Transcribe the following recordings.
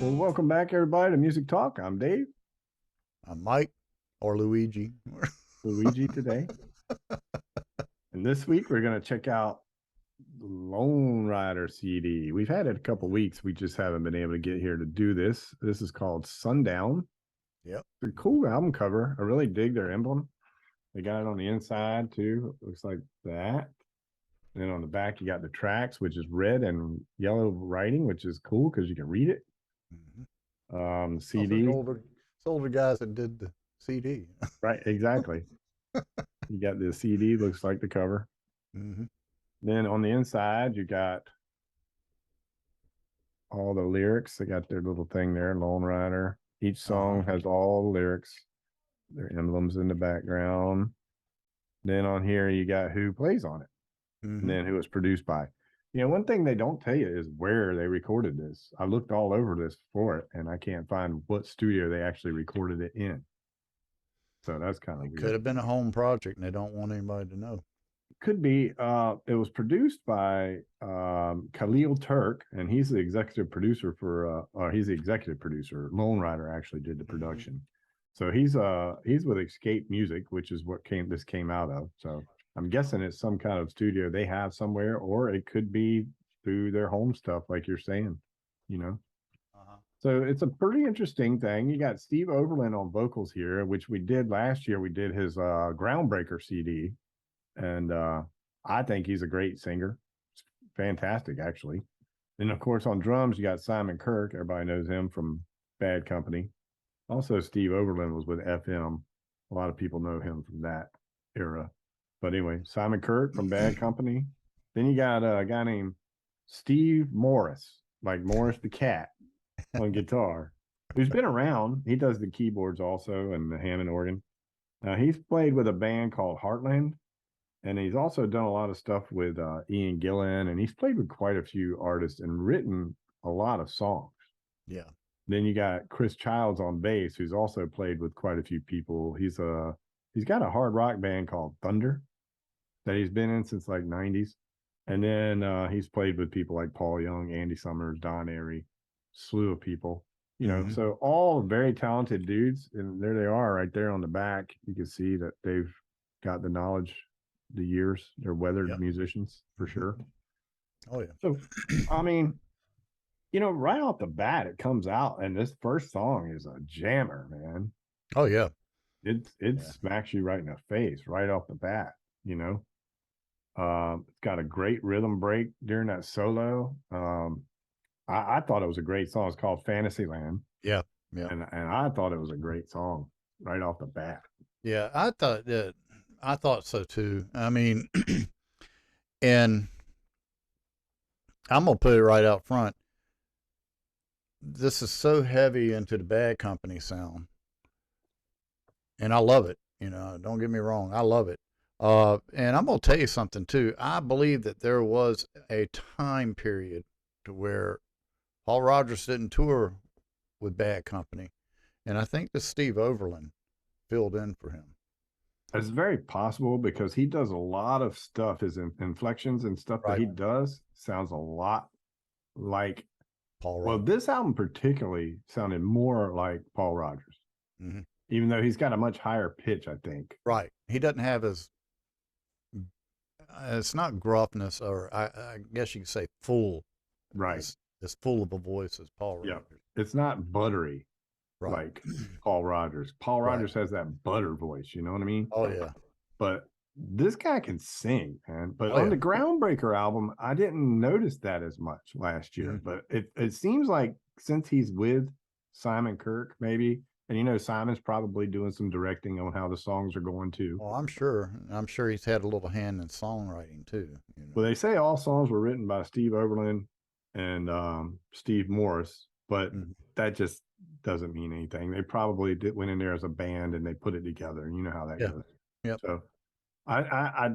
Well, welcome back, everybody, to Music Talk. I'm Dave, I'm Mike or Luigi. Luigi today. And this week, we're going to check out the Lone Rider CD. We've had it a couple weeks. We just haven't been able to get here to do this. This is called Sundown. Yep. It's a cool album cover. I really dig their emblem. They got it on the inside, too. It looks like that. And then on the back, you got the tracks, which is red and yellow writing, which is cool because you can read it. Oh, so the CD. older guys that did the CD. Right, exactly. You got the CD, looks like the cover. Mm-hmm. Then on the inside, you got all the lyrics. They got their little thing there, Lone Rider. Each song has all the lyrics, their emblems in the background. Then on here, you got who plays on it, and then who it's produced by. You know, one thing they don't tell you is where they recorded this. I looked all over this for it, and I can't find what studio they actually recorded it in. So that's kind of It weird. could have been a home project, and they don't want anybody to know. Could be. It was produced by Khalil Turk, and he's the executive producer for. He's the executive producer. Lone Rider actually did the production, so he's with Escape Music, which is what this came out of. So I'm guessing it's some kind of studio they have somewhere, or it could be through their home stuff, like you're saying. You know. So it's a pretty interesting thing. You got Steve Overland on vocals here, which we did last year. We did his Groundbreaker CD, and I think he's a great singer. It's fantastic, actually. And of course, on drums, you got Simon Kirk. Everybody knows him from Bad Company. Also, Steve Overland was with FM. A lot of people know him from that era. But anyway, Simon Kirk from Bad Company. Then you got a guy named Steve Morris, like Morris the Cat, on guitar, who's been around. He does the keyboards also and the Hammond organ. Now, he's played with a band called Heartland, and he's also done a lot of stuff with Ian Gillan, and he's played with quite a few artists and written a lot of songs. Yeah. Then you got Chris Childs on bass, who's also played with quite a few people. He's got a hard rock band called Thunder that he's been in since like '90s, and then he's played with people like Paul Young, Andy Summers, Don Airy, slew of people. You know, so all very talented dudes, and there they are right there on the back. You can see that they've got the knowledge, the years. They're weathered musicians for sure. Oh yeah. So, I mean, you know, right off the bat, it comes out, and this first song is a jammer, man. Oh yeah. It smacks you right in the face right off the bat. You know, it's got a great rhythm break during that solo. I thought it was a great song. It's called Fantasyland. Yeah. Yeah. And I thought it was a great song right off the bat. Yeah. I thought so too. I mean, and I'm gonna put it right out front. This is so heavy into the Bad Company sound, and I love it. You know, don't get me wrong, I love it. And I'm gonna tell you something too. I believe that there was a time period to where Paul Rogers didn't tour with Bad Company, and I think that Steve Overland filled in for him. It's very possible because he does a lot of stuff. His inflections and stuff that he does sounds a lot like Paul Rogers. Well, this album particularly sounded more like Paul Rogers, even though he's got a much higher pitch, I think. Right. He doesn't have as it's not gruffness, or I guess you could say full. Right. As full of a voice as Paul Rogers. Yeah. It's not buttery like Paul Rogers. Paul Rogers has that butter voice, you know what I mean? Oh yeah. But this guy can sing, man. But on the Groundbreaker album, I didn't notice that as much last year. But it seems like since he's with Simon Kirk, maybe, and you know, Simon's probably doing some directing on how the songs are going too. Well, I'm sure he's had a little hand in songwriting too. You know? Well, they say all songs were written by Steve Overland and Steve Morris, but that just doesn't mean anything. They probably went in there as a band and they put it together. You know how that goes. Yep. So I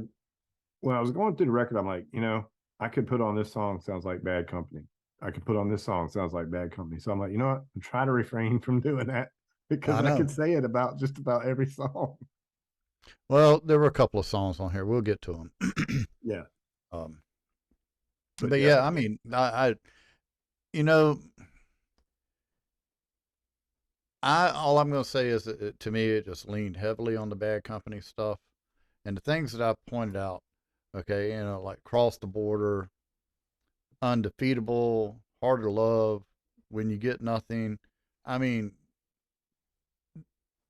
when I was going through the record, I'm like, you know, I could put on this song sounds like Bad Company. I could put on this song sounds like Bad Company. So I'm like, you know what? I'm trying to refrain from doing that because I could say it about just about every song. Well, there were a couple of songs on here. We'll get to them. Yeah. But yeah, I mean, you know, all I'm going to say is that to me, it just leaned heavily on the Bad Company stuff. And the things that I pointed out, okay, like Cross the Border, Undefeatable, Harder Love, When You Get Nothing. I mean,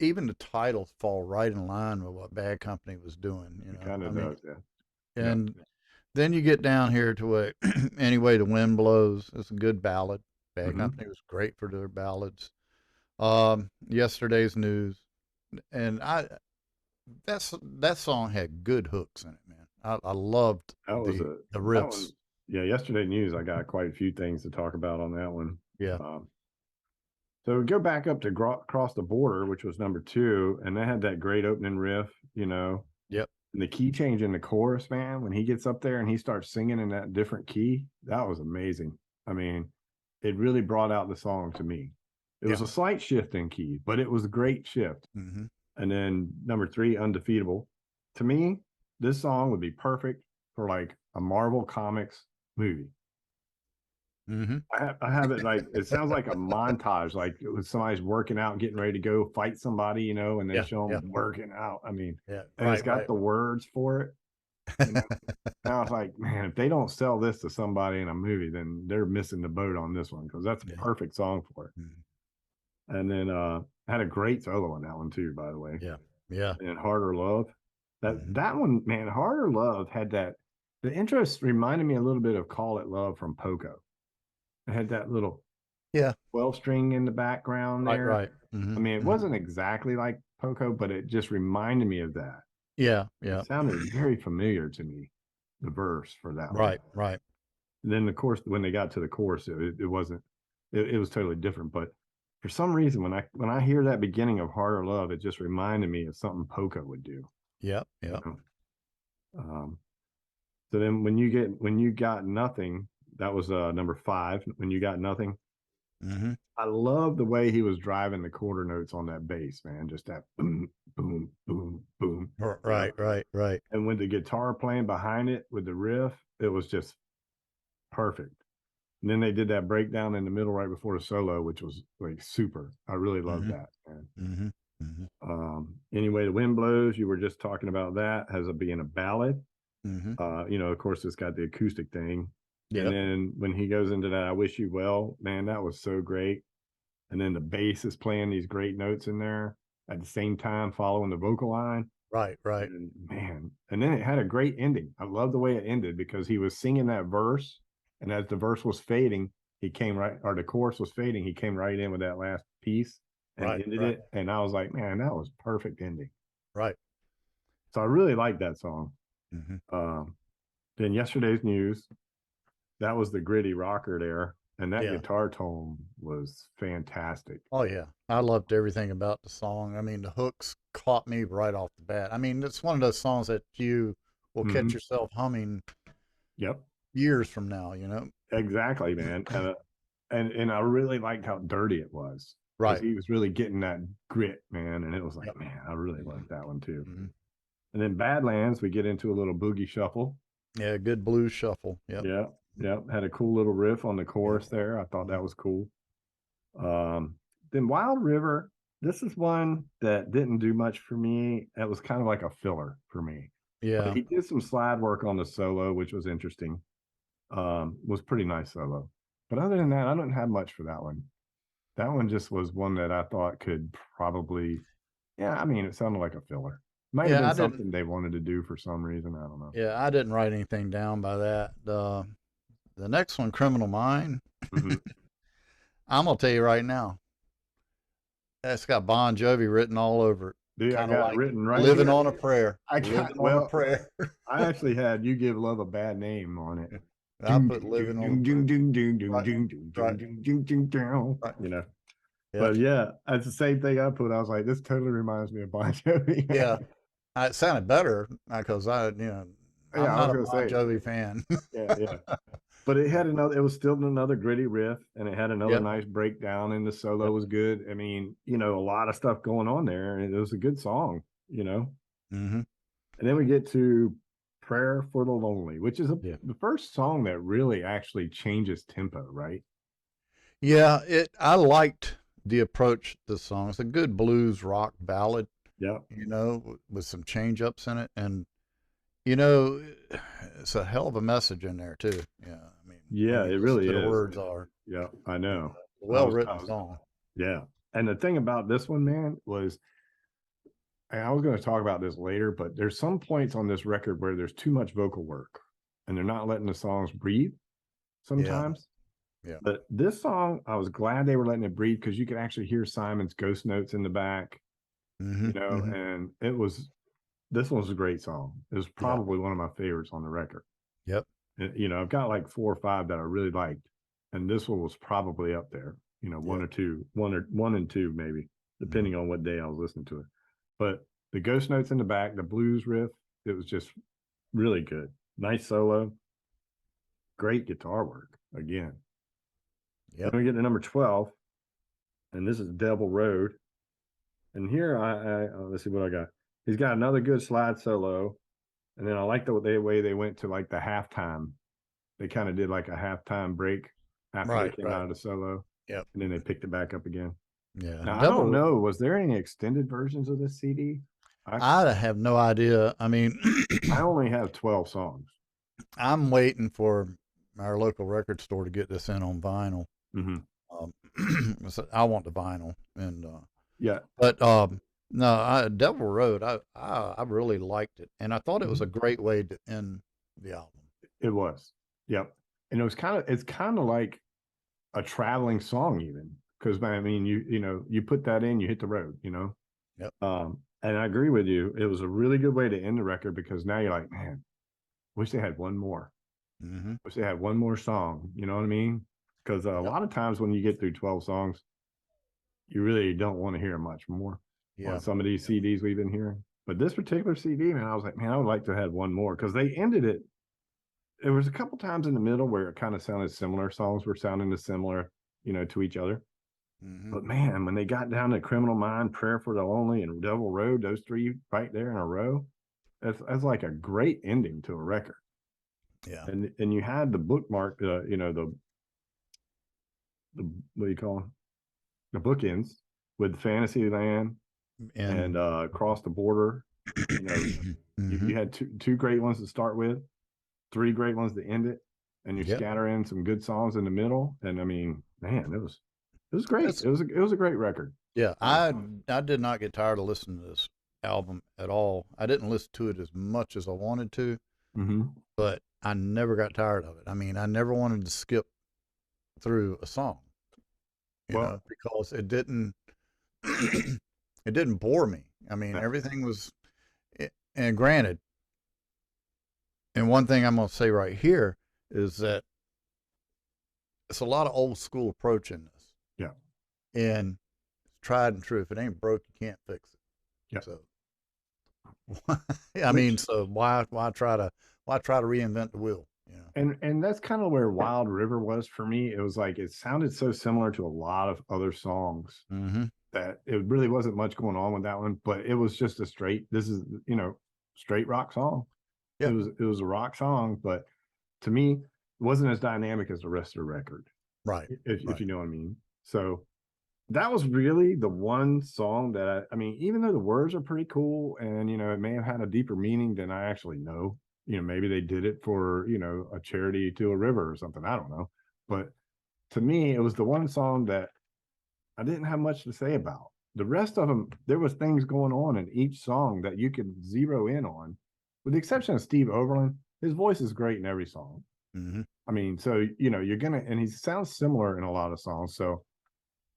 even the titles fall right in line with what Bad Company was doing, It kind I of mean, does, yeah. Yep. and then you get down here to a Anyway the Wind Blows. It's a good ballad. Bad Hmm. Company was great for their ballads. Yesterday's News, and that song had good hooks in it, man. I loved That was the that one. riffs. Yeah, yesterday news. I got quite a few things to talk about on that one. Yeah. Um, so we go back up to Cross the Border, which was number two, and they had that great opening riff, Yep. and the key change in the chorus, man. When he gets up there and he starts singing in that different key, that was amazing. I mean, it really brought out the song to me. It Yeah. was a slight shift in key, but it was a great shift. Mm-hmm. And then number three, Undefeatable. To me, this song would be perfect for like a Marvel Comics movie. Mm-hmm. I have it like it sounds like a montage, like it was somebody's working out, getting ready to go fight somebody, and they Yeah. show Yeah. them working out. I mean, Yeah. and it's Right. got Right. the words for it. You know, now it's like, man, if they don't sell this to somebody in a movie, then they're missing the boat on this one because that's a Yeah. perfect song for it. Mhm. And then had a great solo on that one too, by the way. Yeah. Yeah. And Harder Love. That Mm-hmm. that one, man, Harder Love had that. The interest reminded me a little bit of Call It Love from Poco. It had that little Yeah. 12 string in the background Right. there. Right. Mm-hmm. I mean, it Mm-hmm. wasn't exactly like Poco, but it just reminded me of that. Yeah. It Yeah. sounded very familiar to me, the verse for that one. Right. Right. And then, of course, when they got to the chorus, it wasn't. It was totally different. But for some reason, when I hear that beginning of Harder Love, it just reminded me of something Poco would do. Yep. You Yep. know. So then, when you got nothing, that was number five. When you got nothing, Mm-hmm. I love the way he was driving the quarter notes on that bass, man. Just that boom, boom, boom, boom. Right. Right. Right. And with the guitar playing behind it with the riff, it was just perfect. And then they did that breakdown in the middle right before the solo, which was like super. I really loved Mm-hmm. that, man. Mm-hmm. Mm-hmm. Anyway, the wind blows. You were just talking about that as being a ballad. Mm-hmm. Of course, it's got the acoustic thing. And Yep. then when he goes into that, I wish you well, man, that was so great. And then the bass is playing these great notes in there at the same time, following the vocal line. Right. Right. And man, and then it had a great ending. I love the way it ended because he was singing that verse, and as the verse was fading, he came right, or the chorus was fading, he came right in with that last piece and Right. ended Right. it. And I was like, man, that was perfect ending. Right. So I really like that song. Mm-hmm. Um, then yesterday's news, that was the gritty rocker there, and that Yeah. guitar tone was fantastic. Oh yeah, I loved everything about the song. I mean, the hooks caught me right off the bat. I mean, it's one of those songs that you will catch Hmm. yourself humming Yep, years from now. exactly, man. And I really liked how dirty it was because Right. he was really getting that grit, man. And it was like, Yep. man, I really Hmm. liked that one too. Hmm. And then Badlands, we get into a little boogie shuffle. Yeah, good blues shuffle. Yep. Yeah, yeah, had a cool little riff on the Yep. chorus there. I thought Mhm. that was cool. Then Wild River, this is one that didn't do much for me. It was kind of like a filler for me. But Yeah. he did some slide work on the solo, which was interesting. Was pretty nice solo. But other than that, I didn't have much for that one. That one just was one that I thought could probably, yeah, I mean, it sounded like a filler. Might have Yeah, been I didn't. something they wanted to do for some reason. I don't know. Yeah, I didn't write anything down by that. The next one, Criminal Mind. Hmm. I'm gonna tell you right now, that's got Bon Jovi written all over it. Dude, I Kind of got like written right living here. on a prayer. I got, Living on a well, prayer. I actually had You Give Love a Bad Name on it. I Doom, put doom, doom, living on a doom, prayer. doom, doom, doom, doom, Right. doom, doom, Right. doom, doom, doom, doom, Right. you know. Yeah. But yeah, it's the same thing I put. I was like, this totally reminds me of Bon Jovi. Yeah. It sounded better because I'm Yeah, I was not a gonna Bon say, Jovi fan. yeah, yeah. But it had another. It was still another gritty riff, and it had another Yep. nice breakdown, and the solo Yep. was good. I mean, a lot of stuff going on there, and it was a good song. Mm-hmm. And then we get to "Prayer for the Lonely," which is Yeah. the first song that really actually changes tempo, right? Yeah. I liked the approach to the song. It's a good blues rock ballad, Yeah. with some change ups in it. And, you know, it's a hell of a message in there, too. Yeah. I mean, when Yeah, you it listen really to the is. words are, Yeah, I know. a I well was, written song. yeah. And the thing about this one, man, was and I was going to talk about this later, but there's some points on this record where there's too much vocal work and they're not letting the songs breathe Yeah. sometimes. Yeah. But this song, I was glad they were letting it breathe because you could actually hear Simon's ghost notes in the back, Mm-hmm. Mm-hmm. and this one was a great song. It was Yeah. probably one of my favorites on the record. Yep. I've got like 4 or 5 that I really liked, and this one was probably up there. One Yep. or two, one and two maybe, depending on what day I was listening to it. But the ghost notes in the back, the blues riff, it was just really good. Nice solo, great guitar work again. Yep. Then we get to number 12, and this is Devil Road. And here let's see what I got. He's got another good slide solo, and then I like the way they went to like the halftime. They kind of did like a halftime break after they Right. came Right. out of the solo, Yep. and then they picked it back up again. Yeah. Now I don't Double. know, was there any extended versions of this CD? I have no idea. I mean, I only have 12 songs. I'm waiting for our local record store to get this in on vinyl. Mm-hmm. So I want the vinyl, and Yeah. but no, Devil Road, I really liked it, and I thought it was a great way to end the album. It was. Yep. And it's kind of like a traveling song even, because I mean you put that in, you hit the road. Yep. And I agree with you. It was a really good way to end the record because now you're like, man, wish they had one more. Mm-hmm. Wish they had one more song. You know what I mean? Because a lot of times when you get through 12 songs, you really don't want to hear much more Yeah. on some of these CDs we've been hearing. But this particular CD, man, I was like, man, I would like to have had one more because they ended it. There was a couple times in the middle where it kind of sounded similar. Songs were sounding similar, to each other. Mm-hmm. But man, when they got down to Criminal Mind, Prayer for the Lonely, and Devil Road, those three right there in a row, that's like a great ending to a record. Yeah. And you had the bookmark, the what do you call them? The bookends with Fantasyland and Across the Border. Mm-hmm. You had two great ones to start with, 3 great ones to end it, and you Yep. scatter in some good songs in the middle. And I mean, man, it was great. It's, It was a great record. yeah, I did not get tired of listening to this album at all. I didn't listen to it as much as I wanted to, Mm-hmm. but I never got tired of it. I mean, I never wanted to skip through a song, because it didn't it didn't bore me. I mean, everything was, and granted, and one thing I'm going to say right here is that it's a lot of old school approach in this. Yeah. And it's tried and true. If it ain't broke, you can't fix it. Yeah. So, I mean, so why try to reinvent the wheel? And that's kind of where Wild River was for me. It was like it sounded so similar to a lot of other songs that it really wasn't much going on with that one, but it was just a straight straight rock song. Yeah. It was a rock song, but to me, it wasn't as dynamic as the rest of the record. Right. If you know what I mean. So that was really the one song that I mean, even though the words are pretty cool and it may have had a deeper meaning than I actually know. Maybe they did it for, a charity to a river or something. I don't know. But to me, it was the one song that I didn't have much to say about. The rest of them, there was things going on in each song that you could zero in on, with the exception of Steve Oberlin. His voice is great in every song. Mm-hmm. I mean, so, you're going to, and he sounds similar in a lot of songs. So,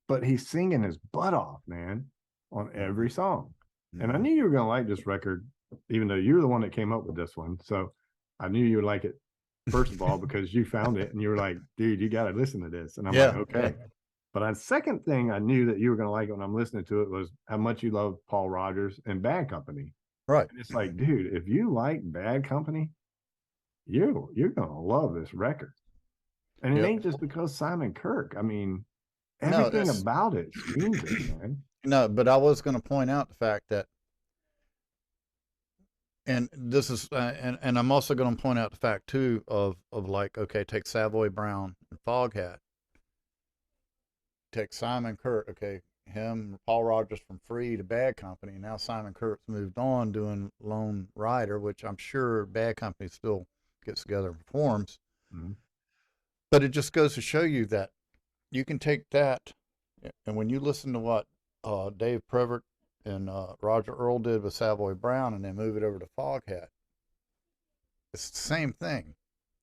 but he's singing his butt off, man, on every song. Mm-hmm. And I knew you were going to like this record, even though you're the one that came up with this one. So I knew you would like it, first of all, because you found it and you were like, dude, you got to listen to this. And I'm like, okay. Yeah. But the second thing I knew that you were going to like it when I'm listening to it was how much you love Paul Rodgers and Bad Company. Right. And it's like, dude, if you like Bad Company, you're going to love this record. And it ain't just because Simon Kirke. I mean, everything about it screams it, man. No, but I was going to point out the fact that, and this is, and I'm also going to point out the fact too of like, okay, take Savoy Brown and Foghat. take Simon Kurt, okay, him, Paul Rogers from Free to Bad Company. Now Simon Kurt's moved on doing Lone Rider, which I'm sure Bad Company still gets together and performs. Mhm. But it just goes to show you that you can take that, and when you listen to what Dave Prevert and Roger Earl did with Savoy Brown, and then move it over to Foghat, it's the same thing,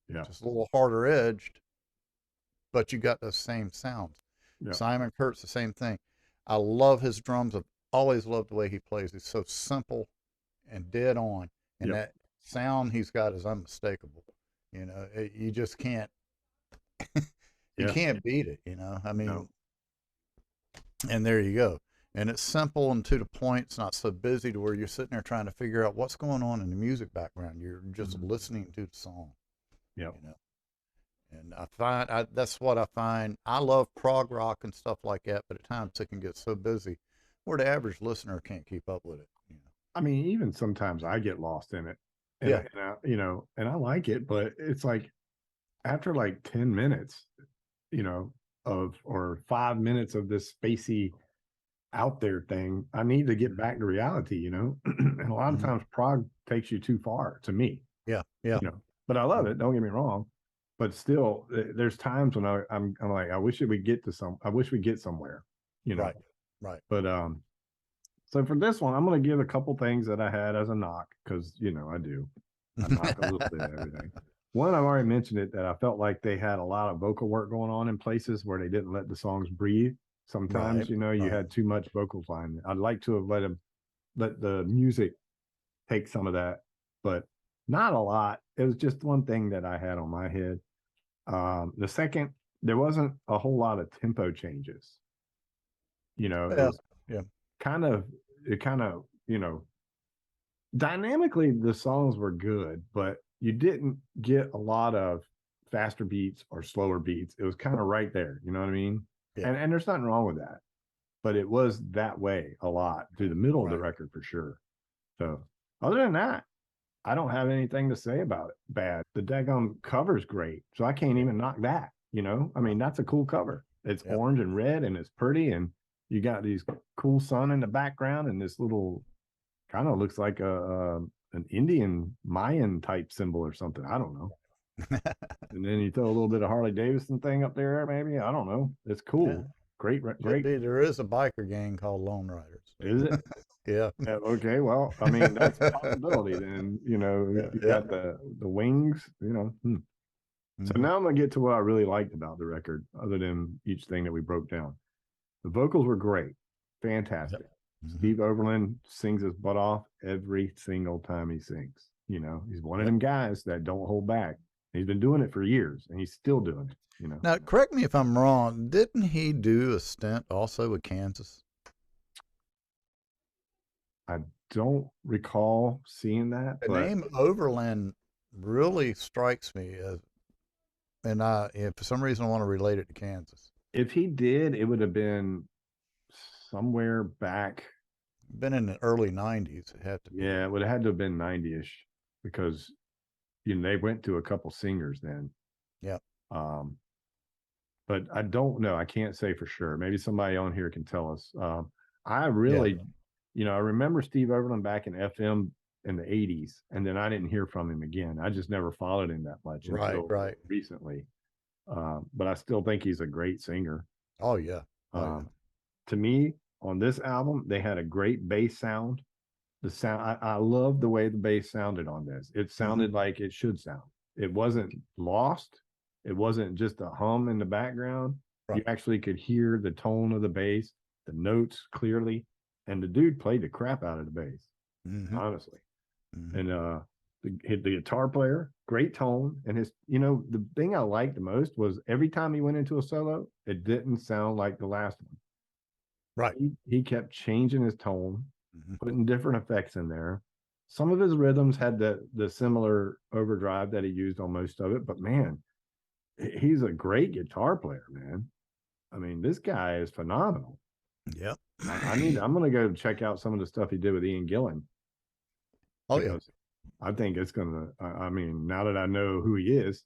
Yeah. just a little harder edged, but you got those same sounds. Yeah. Simon Kurt's the same thing. I love his drums. I've always loved the way he plays. He's so simple and dead on, and Yep. that sound he's got is unmistakable. You know, you just can't. You Yeah. can't beat it. You know, I mean, No. and there you go. And it's simple and to the point. It's not so busy to where you're sitting there trying to figure out what's going on in the music background. You're just Mhm. listening to the song. Yep. You know. And that's what I find. I love prog rock and stuff like that, but at times it can get so busy where the average listener can't keep up with it. You know? I mean, even sometimes I get lost in it, and, Yeah. and I like it, but it's like after like 10 minutes, or 5 minutes of this spacey out there thing, I need to get back to reality, and a lot of Mhm. times prog takes you too far to me, Yeah. Yeah. but I love it. Don't get me wrong. But still, there's times when I'm like, I wish we get somewhere, you know. Right. Right. But so for this one, I'm going to give a couple things that I had as a knock because I do. I knock a little bit of everything. One, I've already mentioned it, that I felt like they had a lot of vocal work going on in places where they didn't let the songs breathe. Sometimes, Right. you Right. had too much vocals line. I'd like to have let the music take some of that, but not a lot. It was just one thing that I had on my head. The second, there wasn't a whole lot of tempo changes. It Yeah. was Yeah. kind of, it kind of, dynamically the songs were good, but you didn't get a lot of faster beats or slower beats. It was kind of right there. You know what I mean? Yeah. And there's nothing wrong with that, but it was that way a lot through the middle of the Right. record for sure. So other than that, I don't have anything to say about it. Bad. The daggone cover's great. So I can't even knock that. I mean, that's a cool cover. It's Yep. orange and red and it's pretty. And you got these cool sun in the background and this little kind of looks like an Indian Mayan type symbol or something. I don't know. And then you throw a little bit of Harley Davidson thing up there, maybe. I don't know. It's Yeah. cool. Great, Should great. be. There is a biker gang called Lone Riders. Is it? Yeah. Okay, well, I mean, that's a possibility. Then Yeah. you Yeah. got the wings. So Mhm. now I'm gonna get to what I really liked about the record, other than each thing that we broke down. The vocals were great, fantastic. Mhm. Steve Oberlin sings his butt off every single time he sings. He's one of Yep. them guys that don't hold back. He's been doing it for years, and he's still doing it. Now, correct me if I'm wrong. Didn't he do a stint also with Kansas? I don't recall seeing that, The but name Overland really strikes me as, and for some reason I want to relate it to Kansas. if he did, it would have been somewhere back. Been in the early '90s. It had to be. Yeah, it would have had to have been 90-ish because they went to a couple singers then. Yeah. Um, but I don't know. I can't say for sure. Maybe somebody on here can tell us. I really, I remember Steve Oberlin back in FM in the 80s, and then I didn't hear from him again. I just never followed him that much Right. until Right. recently. But I still think he's a great singer. Oh yeah. Oh yeah. To me, on this album, they had a great bass sound. The sound, I love the way the bass sounded on this. It sounded like it should sound. It wasn't lost. It wasn't just a hum in the background. You Right. actually could hear the tone of the bass, the notes clearly, and the dude played the crap out of the bass, honestly. And the guitar player, great tone, and the thing I liked the most was every time he went into a solo, it didn't sound like the last one. Right. He kept changing his tone, putting different effects in there. Some of his rhythms had the similar overdrive that he used on most of it, but man, he's a great guitar player, man. I mean, this guy is phenomenal. Yep. I'm gonna go check out some of the stuff he did with Ian Gillan. Oh yeah. Because I think it's gonna, I mean, now that I know who he is,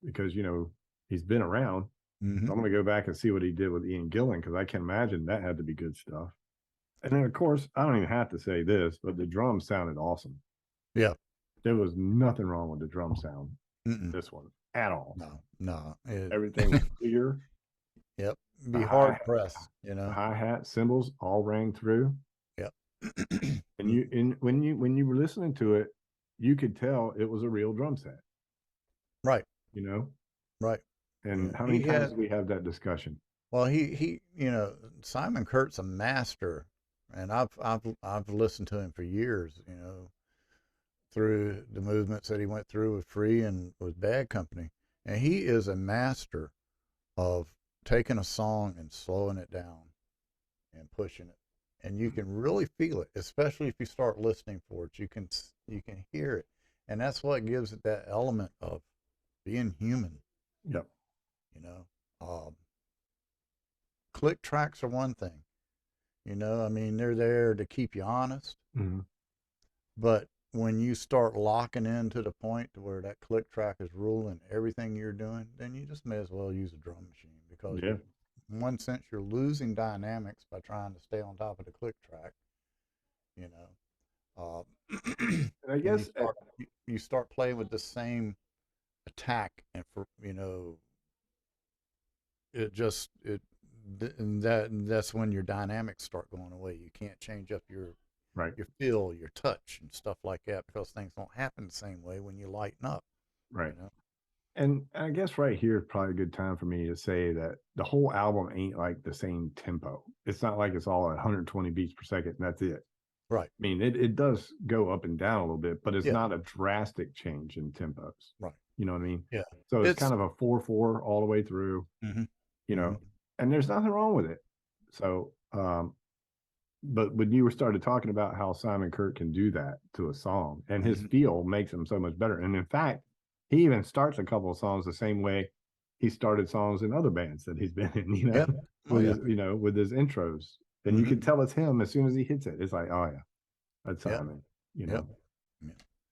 because he's been around, Mm-hmm. So I'm going to go back and see what he did with Ian Gillan, because I can imagine that had to be good stuff. And then, of course, I don't even have to say this, but the drums sounded awesome. Yeah. There was nothing wrong with the drum sound. Mm-mm. This one at all. No. Everything was clear. Yep. The Be hard hi pressed, the hi-hat cymbals all rang through. Yep. And when you were listening to it, you could tell it was a real drum set. Right. Right. And Yeah. how many times do we have that discussion? Well, he Simon Kurt's a master, and I've listened to him for years, through the movements that he went through with Free and with Bad Company, and he is a master of taking a song and slowing it down and pushing it, and you can really feel it, especially if you start listening for it. You can hear it, and that's what gives it that element of being human. Yep. Click tracks are one thing, I mean, they're there to keep you honest, Mm-hmm. but when you start locking into the point to where that click track is ruling everything you're doing, then you just may as well use a drum machine, because Yeah. in one sense you're losing dynamics by trying to stay on top of the click track, And I and guess you start playing with the same attack, and it just it and that's when your dynamics start going away. You can't change up your right. feel, your touch, and stuff like that, because things don't happen the same way when you lighten up. Right. And I guess right here is probably a good time for me to say that the whole album ain't like the same tempo. It's not like it's all at 120 beats per second and that's it. Right. I mean, it does go up and down a little bit, but it's Yeah. not a drastic change in tempos. Right. You know what I mean? Yeah. So it's kind of a 4/4 all the way through. Mm-hmm. And there's nothing wrong with it. So, but when you started talking about how Simon Kurt can do that to a song, and his feel makes him so much better. And in fact, he even starts a couple of songs the same way he started songs in other bands that he's been in, Yep. with his intros. And you can tell it's him as soon as he hits it. It's like, oh yeah, that's Simon, Yep.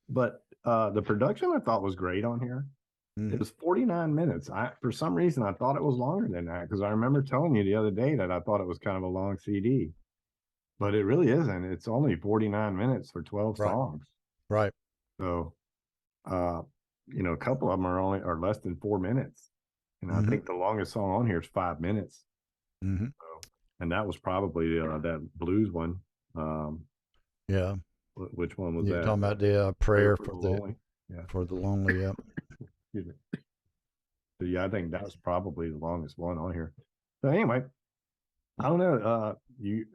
But the production I thought was great on here. It was 49 minutes. For some reason, I thought it was longer than that, because I remember telling you the other day that I thought it was kind of a long CD, but it really isn't. It's only 49 minutes for 12 songs. Right. So, a couple of them are less than 4 minutes. And I think the longest song on here is 5 minutes. Mm-hmm. So, and that was probably that blues one. Yeah. Which one was You're that? talking about the prayer for the lonely. Yeah. For the lonely. Yep. Excuse me. So yeah, I think that was probably the longest one on here. So anyway, I don't know. You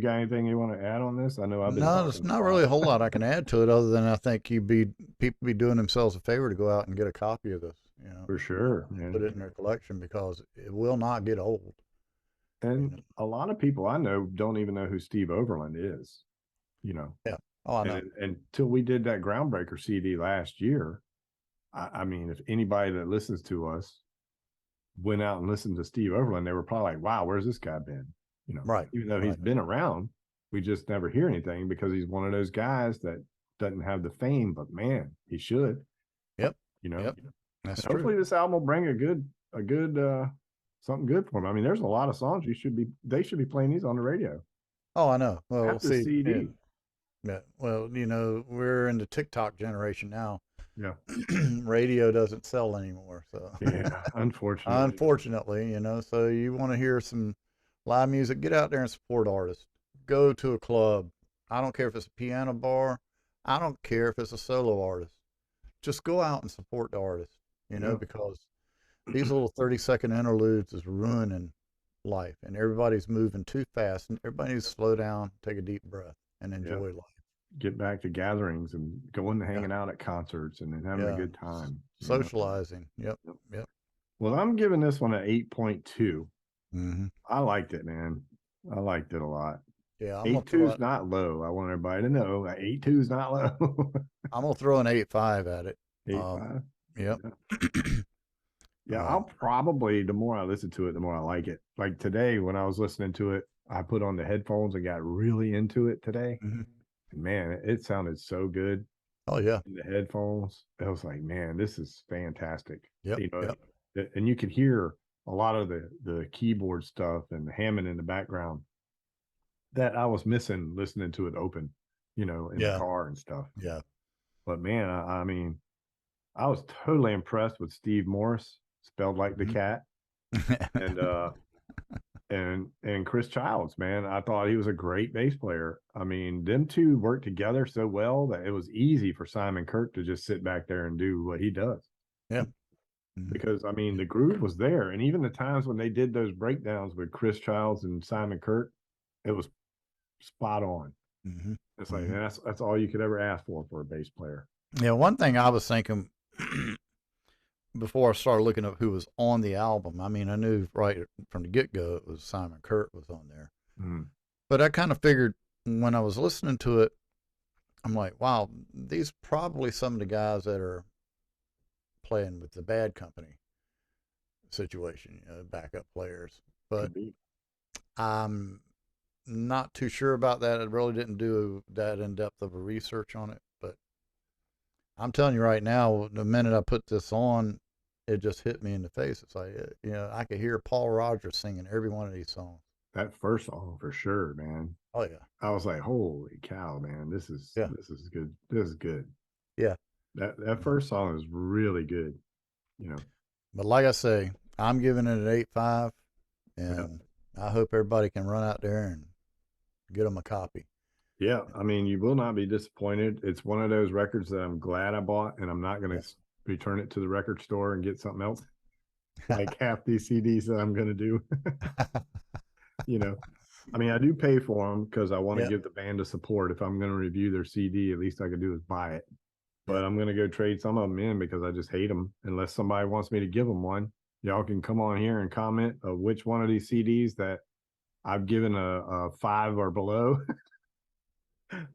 got anything you want to add on this? I know I've been No, talking there's a not lot. really a whole lot I can add to it, other than I think people be doing themselves a favor to go out and get a copy of this. For sure, man. Put it in their collection, because it will not get old. And a lot of people I know don't even know who Steve Overland is. Yeah. Oh, I know. And until we did that Groundbreaker CD last year, I mean, if anybody that listens to us went out and listened to Steve Overland, they were probably like, wow, where's this guy been? Right. Even though he's been around, we just never hear anything, because he's one of those guys that doesn't have the fame, but man, he should. Yep. Yep. That's true. Hopefully this album will bring a good something good for him. I mean, there's a lot of songs they should be playing these on the radio. Oh, I know. Well, After see, CD. Yeah. Well, we're in the TikTok generation now. Yeah. Radio doesn't sell anymore. So yeah, unfortunately. So you want to hear some live music, get out there and support artists. Go to a club. I don't care if it's a piano bar. I don't care if it's a solo artist. Just go out and support the artist, because these little 30-second interludes is ruining life, and everybody's moving too fast, and everybody needs to slow down, take a deep breath, and enjoy life. Get back to gatherings and going and hanging out at concerts and then having a good time. Socializing. Yep. Well, I'm giving this one an 8.2. Mm-hmm. I liked it, man. I liked it a lot. Yeah, 8.2 is not low. I want everybody to know 8.2 is not low. I'm gonna throw an 8.5 at it. 8.5. Yep. Yeah, I'll probably, the more I listen to it, the more I like it. Like today, when I was listening to it, I put on the headphones and got really into it today. Mm-hmm. Man, it sounded so good. Oh yeah. In the headphones, I was like, man, this is fantastic. Yep. And you could hear a lot of the keyboard stuff and the Hammond in the background that I was missing listening to it open, in the Yeah. car and stuff. Yeah. But man, I mean, I was totally impressed with Steve Morse, spelled like the Mhm. cat, and and Chris Childs, man. I thought he was a great bass player. I mean, them two worked together so well that it was easy for Simon Kirk to just sit back there and do what he does. Yeah. Mhm. Because I mean, Yeah. the groove was there, and even the times when they did those breakdowns with Chris Childs and Simon Kirk, it was spot on. Mhm. It's like Mhm. that's all you could ever ask for a bass player. Yeah, one thing I was thinking before I started looking up who was on the album, I mean, I knew right from the get go it was Simon Kurt was on there. Mm. But I kind of figured when I was listening to it, I'm like, wow, these probably some of the guys that are playing with the Bad Company situation, backup players. But Could be. I'm not too sure about that. I really didn't do that in depth of a research on it. But I'm telling you right now, the minute I put this on, it just hit me in the face. It's like, I could hear Paul Rogers singing every one of these songs. That first song for sure, man. Oh, yeah. I was like, holy cow, man, this is Yeah. good. This is good. Yeah. That Mhm. first song is really good, you know. But like I say, I'm giving it an 8.5, Yeah. and I hope everybody can run out there and get them a copy. Yeah. I mean, you will not be disappointed. It's one of those records that I'm glad I bought, and I'm not going Yeah. to return it to the record store and get something else like half these CDs that I'm going to do, you know. I mean, I do pay for them because I want to Yeah. give the band a support. If I'm going to review their CD, at least I could do is buy it. Yeah. But I'm going to go trade some of them in because I just hate them. Unless somebody wants me to give them one, y'all can come on here and comment of which one of these CDs that I've given a 5 or below,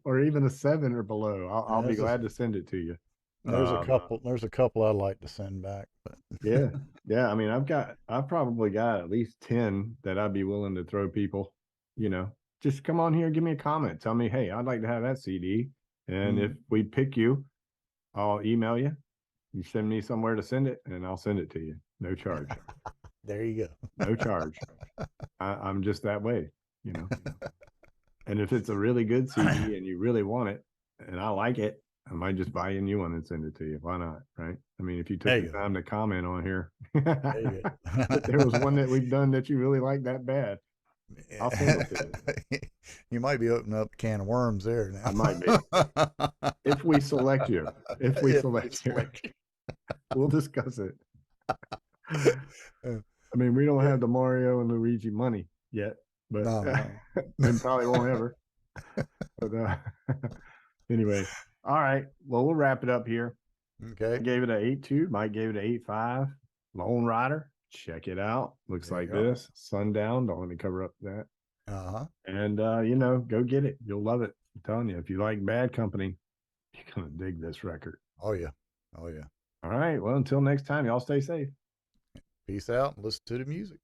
or even a 7 or below. I'll be There's a, glad to send it to you. there's a Um, couple. There's a couple I'd like to send back, but yeah, yeah. I mean, I've probably got at least 10 that I'd be willing to throw people. You know, just come on here, give me a comment, tell me, hey, I'd like to have that CD, and if we pick you, I'll email you. You send me somewhere to send it, and I'll send it to you. No charge. there you No charge. I'm just that way, you know. And if it's a really good go. CD and you really want it, and I like it, I might just buy a new one and send it to you. Why not? Right? I mean, if you took There the you go. time to comment on here, There you if there was one that we've done that you really like that bad, I'll send it to you. You might be opening up a can of worms there I might be. now. If we select you, if we If we select you, select you. we'll discuss it. Uh, I mean, we don't yeah. have the Mario and Luigi money yet, but No. and probably won't ever. But anyway, all right. Well, we'll wrap it up here. I Okay. gave it an 8.2. Mike gave it an 8.5. Lone Rider, check it out. Looks There you like go. this. Sundown. Don't let me cover up that. Uh-huh. And go get it. You'll love it. I'm telling you, if you like Bad Company, you're gonna dig this record. Oh yeah. Oh yeah. All right. Well, until next time, y'all stay safe. Peace out and listen to the music.